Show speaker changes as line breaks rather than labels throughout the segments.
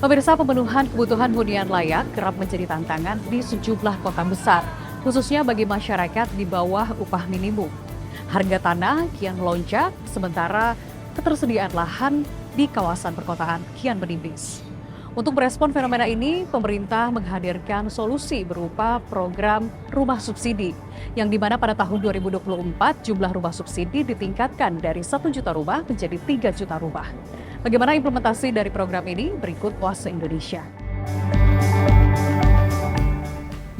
Pemirsa, pemenuhan kebutuhan hunian layak kerap menjadi tantangan di sejumlah kota besar, khususnya bagi masyarakat di bawah upah minimum. Harga tanah kian melonjak, sementara ketersediaan lahan di kawasan perkotaan kian menipis. Untuk merespon fenomena ini, pemerintah menghadirkan solusi berupa program rumah subsidi, yang dimana pada tahun 2024 jumlah rumah subsidi ditingkatkan dari 1 juta rumah menjadi 3 juta rumah. Bagaimana implementasi dari program ini? Berikut Puasa Indonesia.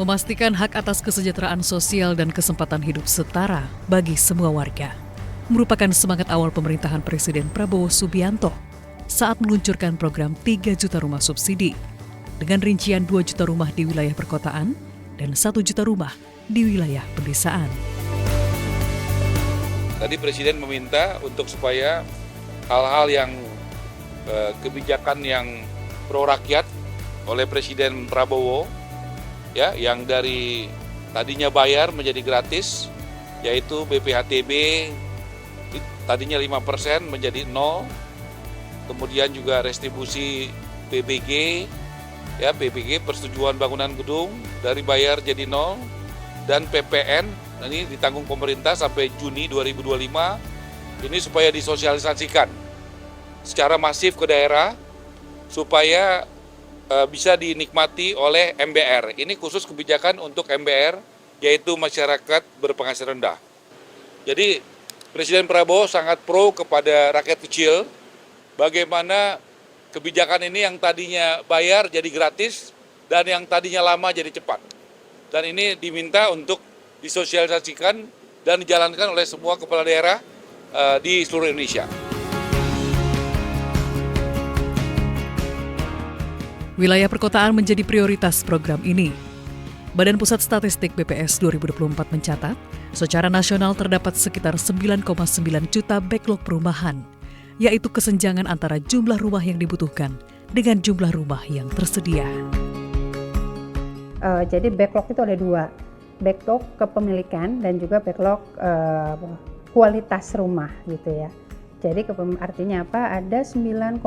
Memastikan hak atas kesejahteraan sosial dan kesempatan hidup setara bagi semua warga merupakan semangat awal pemerintahan Presiden Prabowo Subianto saat meluncurkan program 3 juta rumah subsidi dengan rincian 2 juta rumah di wilayah perkotaan dan 1 juta rumah di wilayah pedesaan.
Tadi Presiden meminta untuk supaya hal-hal yang kebijakan yang pro rakyat oleh Presiden Prabowo, ya, yang dari tadinya bayar menjadi gratis, yaitu BPHTB tadinya 5% menjadi 0, kemudian juga restribusi PBG, ya, PBG persetujuan bangunan gedung dari bayar jadi 0, dan PPN ini ditanggung pemerintah sampai Juni 2025, ini supaya disosialisasikan secara masif ke daerah supaya bisa dinikmati oleh MBR. Ini khusus kebijakan untuk MBR, yaitu masyarakat berpenghasilan rendah. Jadi Presiden Prabowo sangat pro kepada rakyat kecil, bagaimana kebijakan ini yang tadinya bayar jadi gratis dan yang tadinya lama jadi cepat. Dan ini diminta untuk disosialisasikan dan dijalankan oleh semua kepala daerah di seluruh Indonesia.
Wilayah perkotaan menjadi prioritas program ini. Badan Pusat Statistik BPS 2024 mencatat, secara nasional terdapat sekitar 9,9 juta backlog perumahan, yaitu kesenjangan antara jumlah rumah yang dibutuhkan dengan jumlah rumah yang tersedia.
Jadi backlog itu ada dua, backlog kepemilikan dan juga backlog kualitas rumah gitu ya. Jadi artinya apa? Ada 9,9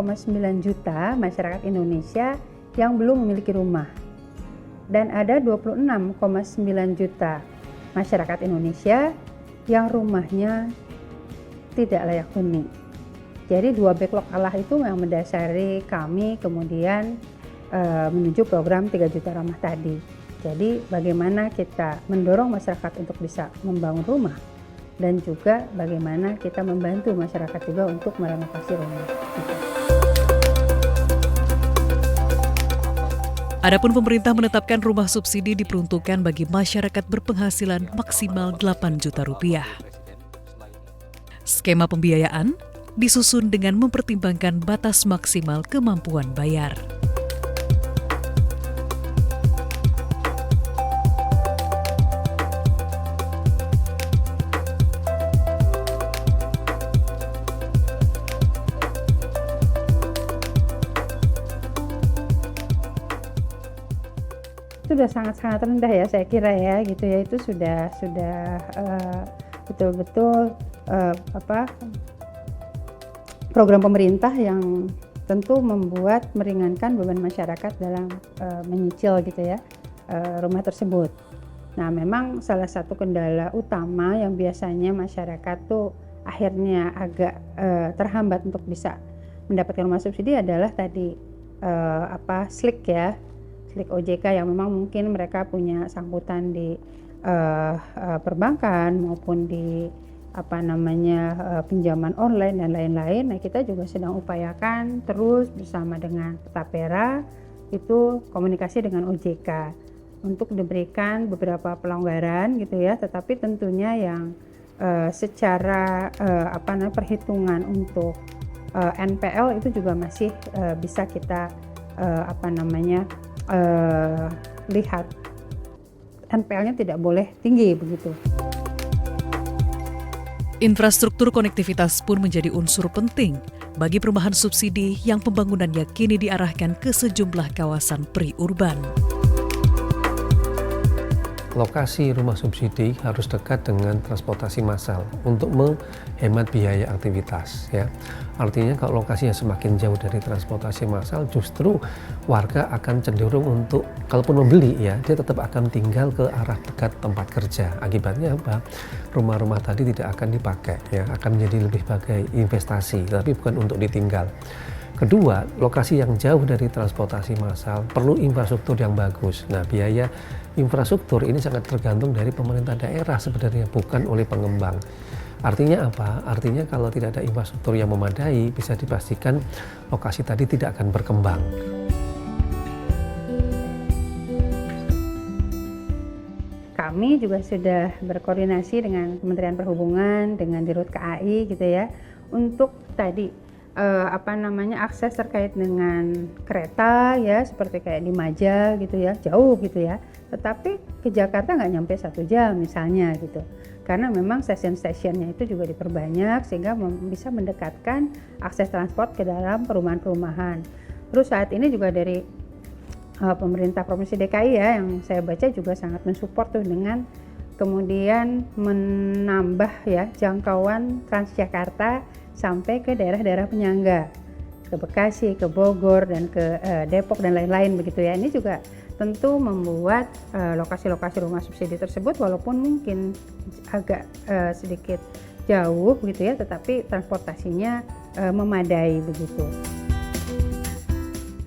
juta masyarakat Indonesia yang belum memiliki rumah. Dan ada 26,9 juta masyarakat Indonesia yang rumahnya tidak layak huni. Jadi dua backlog Allah itu yang mendasari kami kemudian menuju program 3 juta rumah tadi. Jadi bagaimana kita mendorong masyarakat untuk bisa membangun rumah dan juga bagaimana kita membantu masyarakat juga untuk merenovasi rumah.
Adapun pemerintah menetapkan rumah subsidi diperuntukkan bagi masyarakat berpenghasilan maksimal 8 juta rupiah. Skema pembiayaan disusun dengan mempertimbangkan batas maksimal kemampuan bayar.
Itu sudah sangat-sangat rendah ya saya kira ya gitu ya, itu sudah betul-betul program pemerintah yang tentu membuat meringankan beban masyarakat dalam menyicil gitu ya rumah tersebut. Nah memang salah satu kendala utama yang biasanya masyarakat tuh akhirnya agak terhambat untuk bisa mendapatkan rumah subsidi adalah tadi SLIK ya, SLIK OJK yang memang mungkin mereka punya sangkutan di perbankan maupun di pinjaman online dan lain-lain. Nah kita juga sedang upayakan terus bersama dengan Tapera itu komunikasi dengan OJK untuk diberikan beberapa pelonggaran gitu ya, tetapi tentunya yang secara perhitungan untuk NPL itu juga masih bisa kita lihat NPL-nya tidak boleh tinggi begitu.
Infrastruktur konektivitas pun menjadi unsur penting bagi perumahan subsidi yang pembangunannya kini diarahkan ke sejumlah kawasan pri-urban.
Lokasi rumah subsidi harus dekat dengan transportasi massal untuk menghemat biaya aktivitas ya. Artinya kalau lokasinya semakin jauh dari transportasi massal, justru warga akan cenderung untuk, kalaupun membeli ya, dia tetap akan tinggal ke arah dekat tempat kerja. Akibatnya apa? Rumah-rumah tadi tidak akan dipakai ya, akan menjadi lebih sebagai investasi, tapi bukan untuk ditinggal. Kedua, lokasi yang jauh dari transportasi massal perlu infrastruktur yang bagus. Nah, biaya infrastruktur ini sangat tergantung dari pemerintah daerah sebenarnya, bukan oleh pengembang. Artinya apa? Artinya kalau tidak ada infrastruktur yang memadai, bisa dipastikan lokasi tadi tidak akan berkembang.
Kami juga sudah berkoordinasi dengan Kementerian Perhubungan, dengan Dirut KAI gitu ya, untuk tadi akses terkait dengan kereta ya, seperti kayak di Maja gitu ya, jauh gitu ya, tetapi ke Jakarta nggak nyampe 1 jam misalnya gitu, karena memang stasiun-stasiunnya itu juga diperbanyak sehingga bisa mendekatkan akses transport ke dalam perumahan-perumahan. Terus saat ini juga dari pemerintah Provinsi DKI ya, yang saya baca juga sangat mensupport tuh dengan kemudian menambah ya jangkauan Transjakarta sampai ke daerah-daerah penyangga, ke Bekasi, ke Bogor, dan ke Depok dan lain-lain begitu ya. Ini juga tentu membuat lokasi-lokasi rumah subsidi tersebut walaupun mungkin agak sedikit jauh begitu ya, tetapi transportasinya memadai begitu.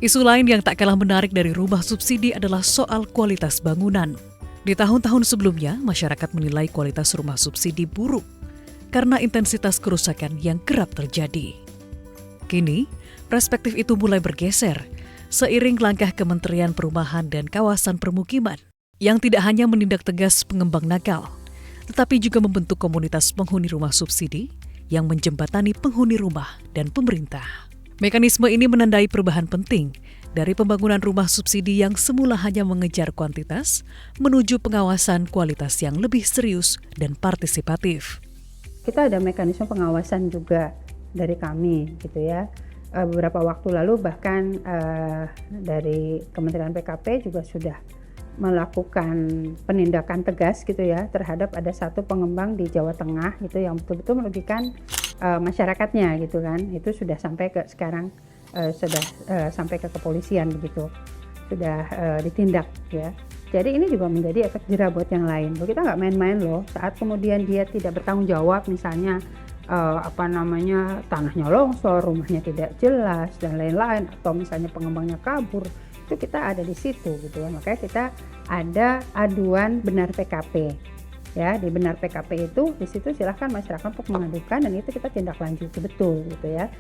Isu lain yang tak kalah menarik dari rumah subsidi adalah soal kualitas bangunan. Di tahun-tahun sebelumnya, masyarakat menilai kualitas rumah subsidi buruk karena intensitas kerusakan yang kerap terjadi. Kini, perspektif itu mulai bergeser seiring langkah Kementerian Perumahan dan Kawasan Permukiman yang tidak hanya menindak tegas pengembang nakal, tetapi juga membentuk komunitas penghuni rumah subsidi yang menjembatani penghuni rumah dan pemerintah. Mekanisme ini menandai perubahan penting dari pembangunan rumah subsidi yang semula hanya mengejar kuantitas menuju pengawasan kualitas yang lebih serius dan partisipatif.
Kita ada mekanisme pengawasan juga dari kami gitu ya. Beberapa waktu lalu bahkan dari Kementerian PKP juga sudah melakukan penindakan tegas gitu ya terhadap ada satu pengembang di Jawa Tengah gitu yang betul-betul merugikan masyarakatnya gitu kan. Itu sudah sampai ke sekarang sudah sampai ke kepolisian begitu. Sudah ditindak ya. Jadi ini juga menjadi efek jera buat yang lain. Kita nggak main-main loh. Saat kemudian dia tidak bertanggung jawab, misalnya tanahnya longsor, rumahnya tidak jelas dan lain-lain, atau misalnya pengembangnya kabur, itu kita ada di situ gitu ya. Makanya kita ada aduan benar PKP. Ya, di benar PKP itu di situ silahkan masyarakat untuk mengadukan dan itu kita tindak lanjuti betul gitu ya.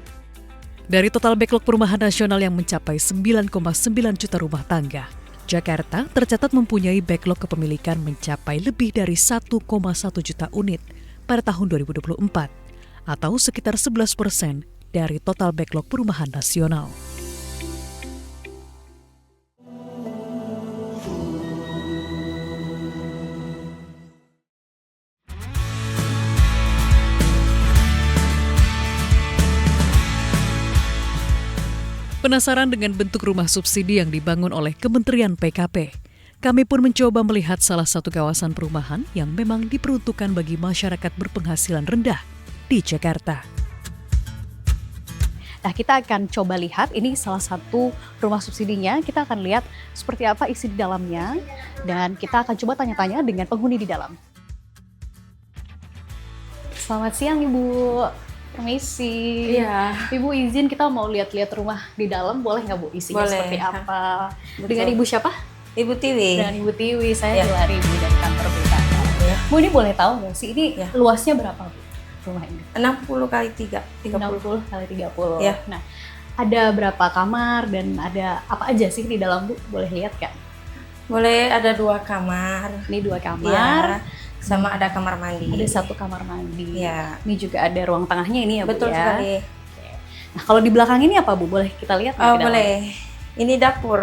Dari total backlog perumahan nasional yang mencapai 9,9 juta rumah tangga, Jakarta tercatat mempunyai backlog kepemilikan mencapai lebih dari 1,1 juta unit pada tahun 2024, atau sekitar 11% dari total backlog perumahan nasional. Penasaran dengan bentuk rumah subsidi yang dibangun oleh Kementerian PKP? Kami pun mencoba melihat salah satu kawasan perumahan yang memang diperuntukkan bagi masyarakat berpenghasilan rendah di Jakarta. Nah, kita akan coba lihat, ini salah satu rumah subsidinya. Kita akan lihat seperti apa isi di dalamnya, dan kita akan coba tanya-tanya dengan penghuni di dalam. Selamat siang, Ibu. Permisi.
Iya.
Ibu izin kita mau lihat-lihat rumah di dalam, boleh nggak Bu isinya
Boleh.
seperti apa?
Betul.
Dengan Ibu siapa?
Ibu Tiwi.
Dengan Ibu Tiwi, saya
Ya.
Gelari Ibu dari kantor BKK.
Ya.
Bu, ini boleh tahu nggak sih ini
Ya.
luasnya berapa Bu rumah ini?
60 kali 3, 30.
60 kali 30.
Ya.
Nah, ada berapa kamar dan ada apa aja sih di dalam Bu? Boleh lihat kan?
Boleh ada 2 kamar.
Ini 2 kamar.
Ya, sama ada kamar mandi.
Ada 1 kamar mandi.
Ya.
Ini juga ada ruang tengahnya ini ya, Bu,
Betul
ya.
sekali.
Nah, kalau di belakang ini apa, Bu? Boleh kita lihat nggak
Oh,
ke dalam?
boleh. Ini dapur.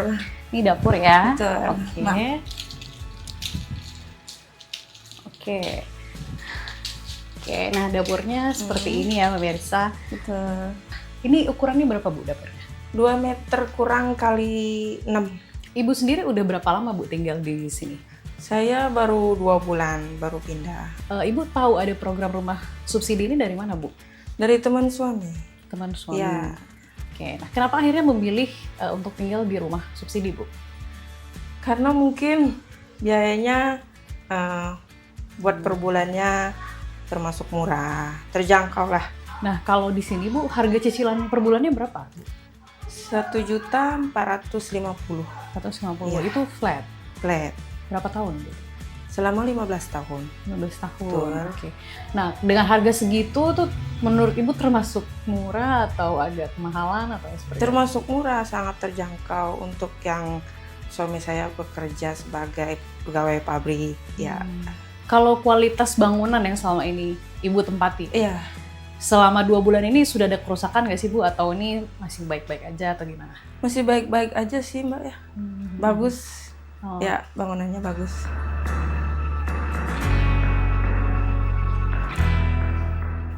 Ini dapur ya.
Betul.
Oke.
Maaf.
Oke. Oke, nah dapurnya seperti ini ya, pemirsa.
Betul.
Ini ukurannya berapa, Bu, dapurnya?
2 meter kurang kali 6.
Ibu sendiri udah berapa lama, Bu, tinggal di sini?
Saya baru 2 bulan baru pindah.
Ibu tahu ada program rumah subsidi ini dari mana, Bu?
Dari teman suami.
Teman suami.
Ya.
Oke, nah kenapa akhirnya memilih untuk tinggal di rumah subsidi, Bu?
Karena mungkin biayanya buat per bulannya termasuk murah, terjangkau lah.
Nah, kalau di sini, Bu, harga cicilan per bulannya berapa?
1.450
150.
Iya.
Itu flat.
flat
Berapa tahun, Bu?
selama 15 tahun.
15 tahun.
Betul.
Oke. Nah, dengan harga segitu tuh menurut Ibu termasuk murah atau agak kemahalan atau seperti apa?
Termasuk murah, sangat terjangkau untuk yang suami saya bekerja sebagai pegawai pabrik. Ya.
Kalau kualitas bangunan yang selama ini Ibu tempati,
Iya.
selama 2 bulan ini sudah ada kerusakan nggak sih, Bu? Atau ini masih baik-baik aja atau gimana?
Masih baik-baik aja sih, Mbak ya. Bagus.
Oh.
Ya, bangunannya bagus.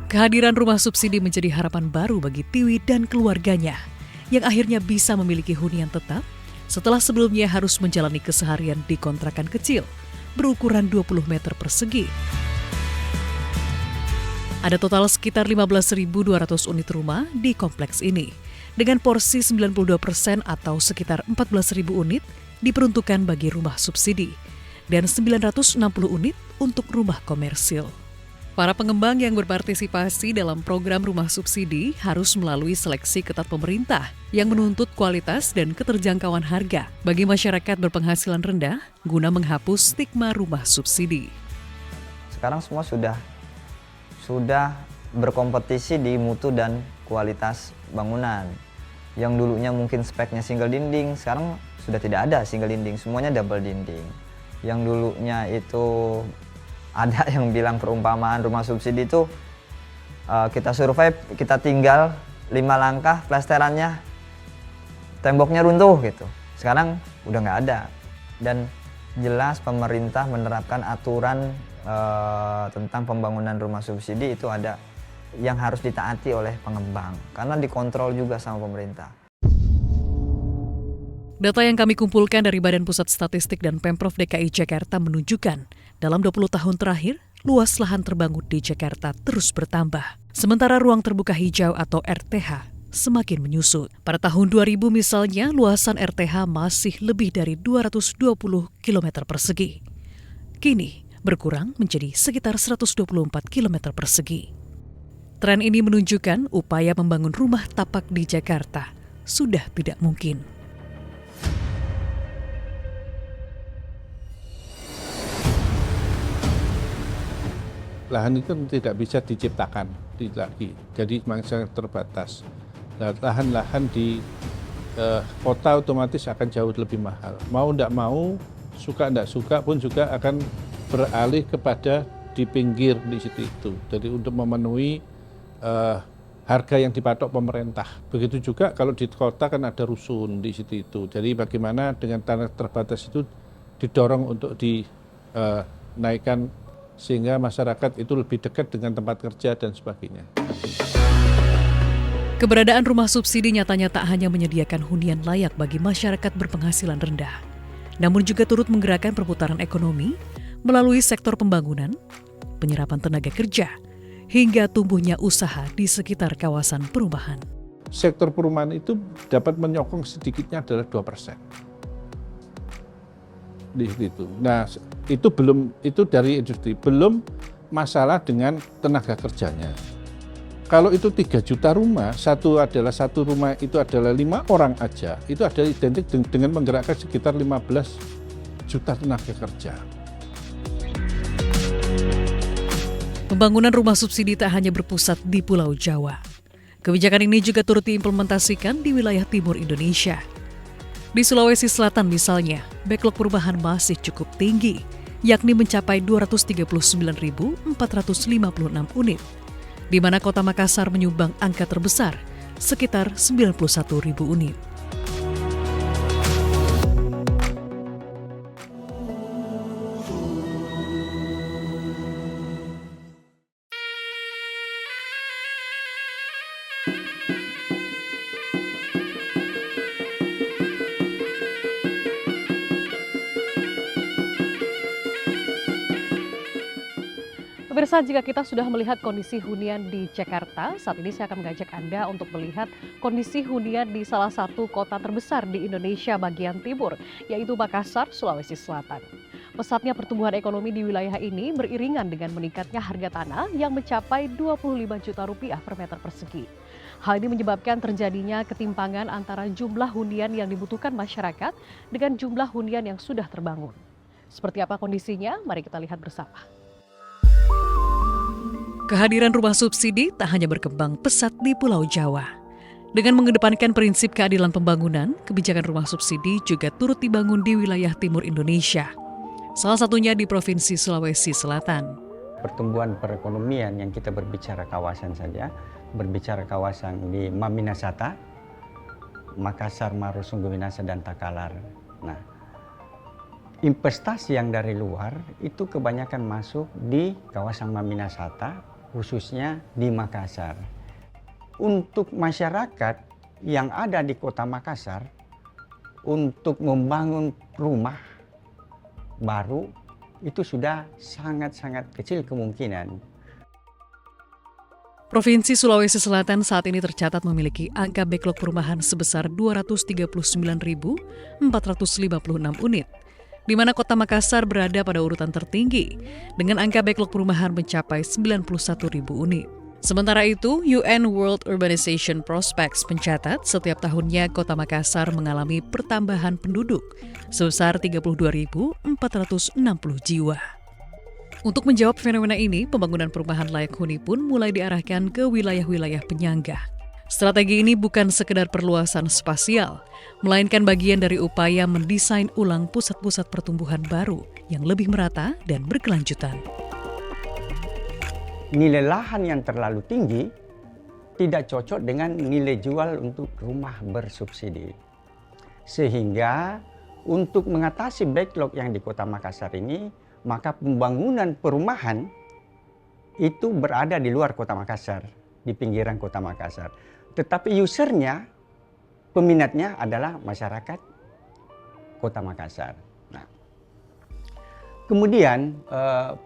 Kehadiran rumah subsidi menjadi harapan baru bagi Tiwi dan keluarganya yang akhirnya bisa memiliki hunian tetap setelah sebelumnya harus menjalani keseharian di kontrakan kecil berukuran 20 meter persegi. Ada total sekitar 15.200 unit rumah di kompleks ini dengan porsi 92% atau sekitar 14.000 unit diperuntukkan bagi rumah subsidi dan 960 unit untuk rumah komersil. Para pengembang yang berpartisipasi dalam program rumah subsidi harus melalui seleksi ketat pemerintah yang menuntut kualitas dan keterjangkauan harga bagi masyarakat berpenghasilan rendah guna menghapus stigma rumah subsidi.
Sekarang semua sudah berkompetisi di mutu dan kualitas bangunan. Yang dulunya mungkin speknya single dinding, sekarang sudah tidak ada single dinding, semuanya double dinding. Yang dulunya itu ada yang bilang perumpamaan rumah subsidi itu kita survei, kita tinggal 5 langkah plesterannya, temboknya runtuh gitu. Sekarang udah nggak ada. Dan jelas pemerintah menerapkan aturan tentang pembangunan rumah subsidi itu ada yang harus ditaati oleh pengembang karena dikontrol juga sama pemerintah.
Data yang kami kumpulkan dari Badan Pusat Statistik dan Pemprov DKI Jakarta menunjukkan dalam 20 tahun terakhir, luas lahan terbangun di Jakarta terus bertambah. Sementara ruang terbuka hijau atau RTH semakin menyusut. Pada tahun 2000 misalnya, luasan RTH masih lebih dari 220 km persegi. Kini berkurang menjadi sekitar 124 km persegi. Tren ini menunjukkan upaya membangun rumah tapak di Jakarta sudah tidak mungkin.
Lahan itu tidak bisa diciptakan lagi, jadi memang sangat terbatas. Nah, lahan-lahan di kota otomatis akan jauh lebih mahal. Mau tidak mau, suka tidak suka pun juga akan beralih kepada di pinggir di situ itu. Jadi untuk memenuhi harga yang dipatok pemerintah. Begitu juga kalau di kota kan ada rusun di situ itu. Jadi bagaimana dengan tanah terbatas itu didorong untuk dinaikkan sehingga masyarakat itu lebih dekat dengan tempat kerja dan sebagainya.
Keberadaan rumah subsidi nyatanya tak hanya menyediakan hunian layak bagi masyarakat berpenghasilan rendah, namun juga turut menggerakkan perputaran ekonomi melalui sektor pembangunan, penyerapan tenaga kerja, hingga tumbuhnya usaha di sekitar kawasan perumahan.
Sektor perumahan itu dapat menyokong sedikitnya adalah 2%. Di situ. Nah, itu dari industri, belum masalah dengan tenaga kerjanya. Kalau itu 3 juta rumah, satu rumah itu adalah 5 orang aja, itu ada identik dengan menggerakkan sekitar 15 juta tenaga kerja.
Pembangunan rumah subsidi tak hanya berpusat di Pulau Jawa. Kebijakan ini juga turut diimplementasikan di wilayah timur Indonesia. Di Sulawesi Selatan misalnya, backlog perumahan masih cukup tinggi, yakni mencapai 239.456 unit, di mana Kota Makassar menyumbang angka terbesar, sekitar 91.000 unit. Pemirsa, jika kita sudah melihat kondisi hunian di Jakarta, saat ini saya akan mengajak Anda untuk melihat kondisi hunian di salah satu kota terbesar di Indonesia bagian timur, yaitu Makassar, Sulawesi Selatan. Pesatnya pertumbuhan ekonomi di wilayah ini beriringan dengan meningkatnya harga tanah yang mencapai 25 juta rupiah per meter persegi. Hal ini menyebabkan terjadinya ketimpangan antara jumlah hunian yang dibutuhkan masyarakat dengan jumlah hunian yang sudah terbangun. Seperti apa kondisinya? Mari kita lihat bersama. Kehadiran rumah subsidi tak hanya berkembang pesat di Pulau Jawa. Dengan mengedepankan prinsip keadilan pembangunan, kebijakan rumah subsidi juga turut dibangun di wilayah timur Indonesia. Salah satunya di Provinsi Sulawesi Selatan.
Pertumbuhan perekonomian yang kita berbicara kawasan saja, berbicara kawasan di Maminasata, Makassar, Maros, Sungguh Minasa, dan Takalar. Nah, investasi yang dari luar itu kebanyakan masuk di kawasan Maminasata, khususnya di Makassar. Untuk masyarakat yang ada di kota Makassar, untuk membangun rumah baru, itu sudah sangat-sangat kecil kemungkinan.
Provinsi Sulawesi Selatan saat ini tercatat memiliki angka backlog perumahan sebesar 239.456 unit, di mana kota Makassar berada pada urutan tertinggi dengan angka backlog perumahan mencapai 91.000 unit. Sementara itu, UN World Urbanization Prospects mencatat setiap tahunnya kota Makassar mengalami pertambahan penduduk sebesar 32.460 jiwa. Untuk menjawab fenomena ini, pembangunan perumahan layak huni pun mulai diarahkan ke wilayah-wilayah penyangga. Strategi ini bukan sekedar perluasan spasial, melainkan bagian dari upaya mendesain ulang pusat-pusat pertumbuhan baru yang lebih merata dan berkelanjutan.
Nilai lahan yang terlalu tinggi tidak cocok dengan nilai jual untuk rumah bersubsidi. Sehingga untuk mengatasi backlog yang di Kota Makassar ini, maka pembangunan perumahan itu berada di luar Kota Makassar, di pinggiran Kota Makassar. Tetapi usernya, peminatnya adalah masyarakat Kota Makassar. Nah, kemudian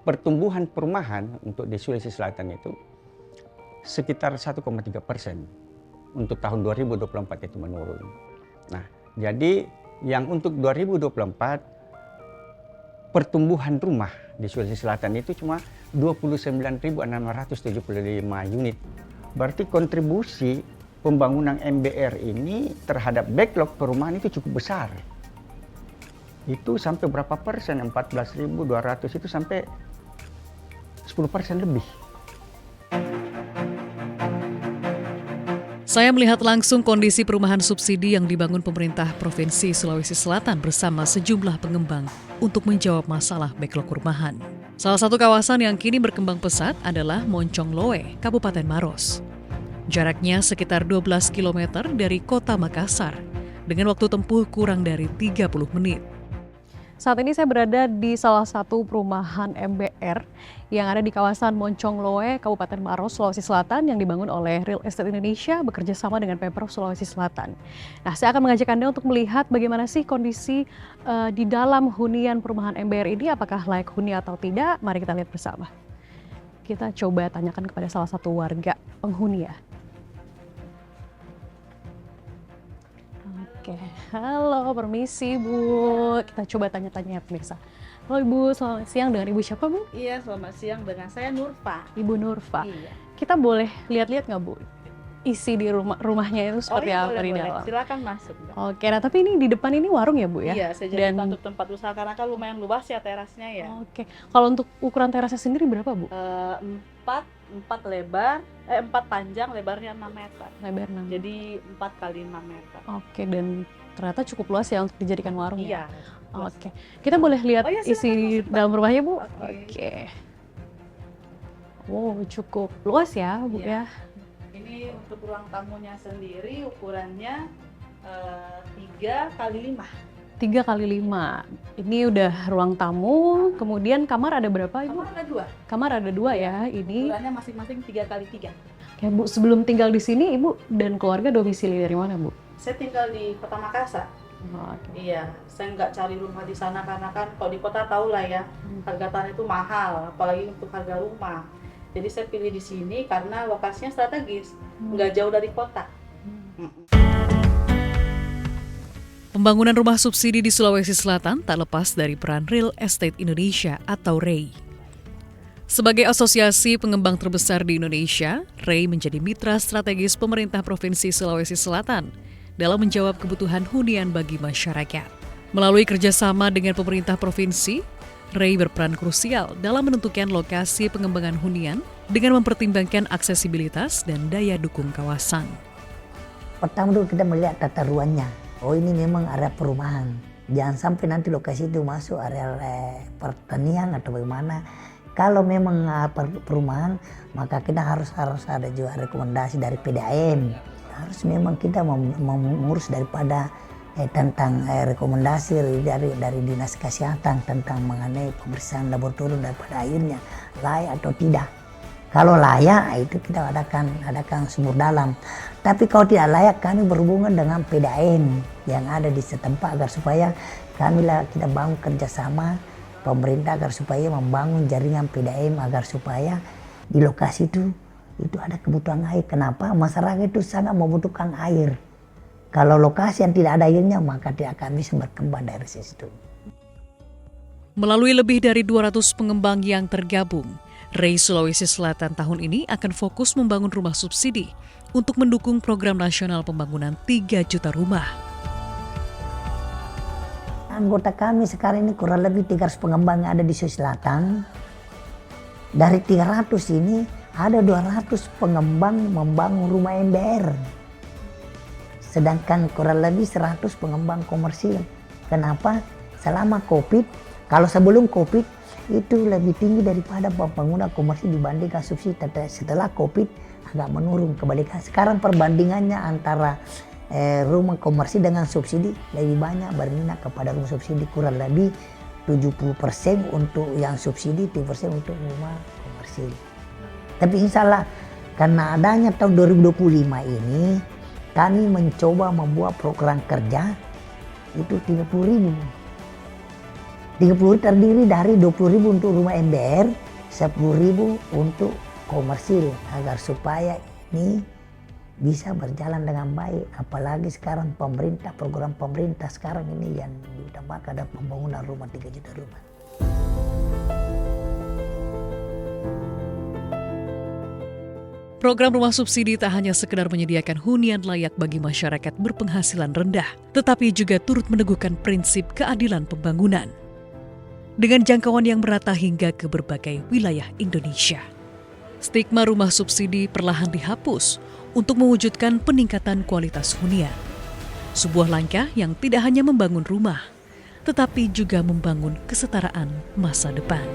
pertumbuhan perumahan untuk di Sulawesi Selatan itu sekitar 1,3% untuk tahun 2024 itu menurun. Nah, jadi yang untuk 2024 pertumbuhan rumah di Sulawesi Selatan itu cuma 29.675 unit. Berarti kontribusi pembangunan MBR ini terhadap backlog perumahan itu cukup besar. Itu sampai berapa persen? 14.200 itu sampai 10% lebih.
Saya melihat langsung kondisi perumahan subsidi yang dibangun pemerintah Provinsi Sulawesi Selatan bersama sejumlah pengembang untuk menjawab masalah backlog perumahan. Salah satu kawasan yang kini berkembang pesat adalah Moncong Loe, Kabupaten Maros. Jaraknya sekitar 12 km dari kota Makassar, dengan waktu tempuh kurang dari 30 menit. Saat ini saya berada di salah satu perumahan MBR yang ada di kawasan Moncong Loe, Kabupaten Maros, Sulawesi Selatan yang dibangun oleh Real Estate Indonesia bekerja sama dengan Pemprov Sulawesi Selatan. Nah, saya akan mengajak Anda untuk melihat bagaimana sih kondisi di dalam hunian perumahan MBR ini, apakah layak huni atau tidak. Mari kita lihat bersama. Kita coba tanyakan kepada salah satu warga penghuni ya. Oke, halo, permisi Bu. Kita coba tanya-tanya ya pemirsa. Halo Ibu, selamat siang. Dengan Ibu siapa Bu?
Iya, selamat siang. Dengan saya Nurfa.
Ibu Nurfa.
Iya.
Kita boleh lihat-lihat nggak Bu? Isi di rumahnya itu seperti apa di dalam?
Silakan masuk.
Oke, nah tapi ini di depan ini warung ya Bu ya?
Iya, saya jadi untuk tempat usaha karena kan lumayan luas ya terasnya ya.
Oke, kalau untuk ukuran terasnya sendiri berapa Bu?
4 lebar, 4 panjang, lebarnya 6 meter.
Lebar 6.
Jadi 4 kali 6 meter.
Oke, dan ternyata cukup luas ya untuk dijadikan warung ya.
Iya.
Oke, kita boleh lihat
Oh iya,
isi
silakan,
dalam rumahnya Bu?
Oke.
Wow, cukup luas ya Bu ya.
Iya. Ini untuk ruang tamunya sendiri ukurannya 3x5.
3x5. Ini udah ruang tamu, kemudian kamar ada berapa Ibu?
Kamar ada 2.
Kamar ada 2 ya, ini.
Ukurannya masing-masing 3x3.
Oke Bu, sebelum tinggal di sini Ibu dan keluarga domisili dari mana Bu?
Saya tinggal di Kota Makassar. Iya, saya nggak cari rumah di sana karena kan kalau di kota tahu lah ya, harga tanah itu mahal, apalagi untuk harga rumah. Jadi saya pilih di sini karena lokasinya strategis, nggak jauh dari kota.
Pembangunan rumah subsidi di Sulawesi Selatan tak lepas dari peran Real Estate Indonesia atau REI. Sebagai asosiasi pengembang terbesar di Indonesia, REI menjadi mitra strategis pemerintah Provinsi Sulawesi Selatan dalam menjawab kebutuhan hunian bagi masyarakat. Melalui kerjasama dengan pemerintah provinsi, REI berperan krusial dalam menentukan lokasi pengembangan hunian dengan mempertimbangkan aksesibilitas dan daya dukung kawasan.
Pertama dulu kita melihat tata ruangnya. Oh, ini memang area perumahan. Jangan sampai nanti lokasi itu masuk area pertanian atau bagaimana. Kalau memang perumahan, maka kita harus ada juga rekomendasi dari PDAM. Harus memang kita mengurus daripada tentang rekomendasi dari Dinas Kesehatan tentang mengenai pemeriksaan laboratorium daripada airnya layak atau tidak. Kalau layak itu kita adakan sumur dalam. Tapi kalau tidak layak kami berhubungan dengan PDAM yang ada di setempat agar supaya kita bangun kerjasama pemerintah agar supaya membangun jaringan PDAM agar supaya di lokasi itu ada kebutuhan air. Kenapa? Masyarakat itu sangat membutuhkan air. Kalau lokasi yang tidak ada airnya, maka tidak akan bisa berkembang dari situ.
Melalui lebih dari 200 pengembang yang tergabung, REI Sulawesi Selatan tahun ini akan fokus membangun rumah subsidi untuk mendukung program nasional pembangunan 3 juta rumah.
Anggota kami sekarang ini kurang lebih 300 pengembang yang ada di Sulawesi Selatan. Dari 300 ini, ada 200 pengembang membangun rumah MBR. Sedangkan kurang lebih 100 pengembang komersil. Kenapa? Selama COVID, kalau sebelum COVID itu lebih tinggi daripada pembangunan komersil dibandingkan subsidi. Setelah COVID agak menurun kebalikan. Sekarang perbandingannya antara rumah komersil dengan subsidi lebih banyak berminat kepada rumah subsidi. Kurang lebih 70% untuk yang subsidi, 30% untuk rumah komersil. Tapi insya Allah karena adanya tahun 2025 ini kami mencoba membuat program kerja itu 30.000. 30.000 terdiri dari 20.000 untuk rumah MBR, 10.000 untuk komersil agar supaya ini bisa berjalan dengan baik. Apalagi sekarang program pemerintah sekarang ini yang diutamakan ada pembangunan rumah 3 juta rumah.
Program rumah subsidi tak hanya sekedar menyediakan hunian layak bagi masyarakat berpenghasilan rendah, tetapi juga turut meneguhkan prinsip keadilan pembangunan. Dengan jangkauan yang merata hingga ke berbagai wilayah Indonesia. Stigma rumah subsidi perlahan dihapus untuk mewujudkan peningkatan kualitas hunian. Sebuah langkah yang tidak hanya membangun rumah, tetapi juga membangun kesetaraan masa depan.